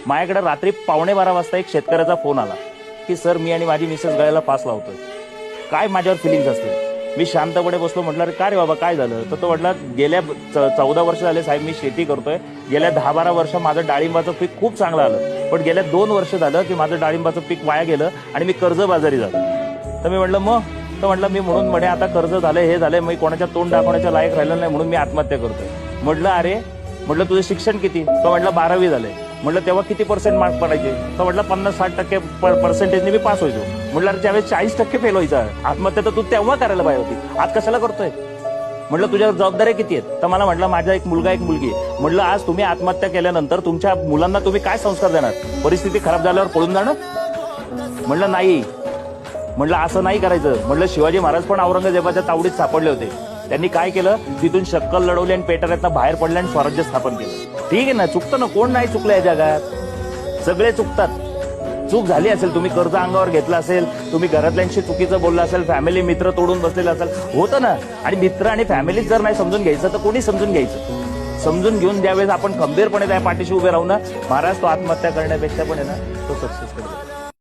माझ्याकडे रात्री 11:15 वाजता एक शेतकऱ्याचा फोन आला की सर मी आणि माझी मिसेस गळ्याला फास लावतोय. काय माझ्यावर फिलिंग्स असतील. मी शांतपणे बसलो, म्हटलं अरे का रे बाबा काय झालं. तर तो म्हटला गेल्या 14 वर्ष झाले साहेब मी शेती करतोय. गेल्या 10-12 वर्ष माझं डाळिंबाचं पीक खूप चांगलं आलं, पण गेल्या 2 वर्ष झालं की माझं डाळिंबाचं पीक वाया गेलं आणि मी कर्जबाजारी झालो. तर मी म्हटलं मग. तर म्हटलं मी म्हणून म्हणे आता कर्ज झालं हे झालंय, मी कोणाच्या तोंड दाखवण्याच्या लायक राहिलं नाही म्हणून मी आत्महत्या करतोय. म्हटलं अरे म्हटलं तुझं शिक्षण किती. तो म्हटलं 12वी झालंय. म्हटलं तेव्हा किती % मार्क पडायचे. तर म्हटलं 50-60% पर्सेंटेजने मी पास व्हायचो. म्हटलं अरे त्यावेळेस 40% फेल व्हायचा. आत्महत्या तर तू तेव्हा करायला पाहिजे होती, आज कशाला करतोय. म्हटलं तुझ्या जबाबदाऱ्या किती आहेत. तर मला म्हटलं माझा एक मुलगा एक मुलगी आहे. म्हटलं आज तुम्ही आत्महत्या केल्यानंतर तुमच्या मुलांना तुम्ही काय संस्कार देणार. परिस्थिती खराब झाल्यावर पळून जाणं. म्हटलं नाही. म्हटलं असं नाही करायचं. म्हटलं शिवाजी महाराज पण औरंगजेबाच्या तावडीत सापडले होते. त्यांनी काय केलं, तिथून शक्कल लढवली आणि पेटाऱ्यातनं बाहेर पडले आणि स्वराज्य स्थापन केलं. ठीक आहे ना, चुकतं ना, कोण नाही चुकलं या जगात. सगळे चुकतात. चूक झाली असेल, तुम्ही कर्ज अंगावर घेतलं असेल, तुम्ही घरातल्यांशी चुकीचं बोललं असेल, फॅमिली मित्र तोडून बसलेलं असेल, होतं ना. आणि मित्र आणि फॅमिली जर नाही समजून घ्यायचं तर कोणी समजून घ्यायचं. समजून घेऊन ज्यावेळेस आपण खंबीरपणे त्या पाठीशी उभे राहू ना, महाराज तो आत्महत्या करण्यापेक्षा पण आहे ना तो सक्सेस करतो.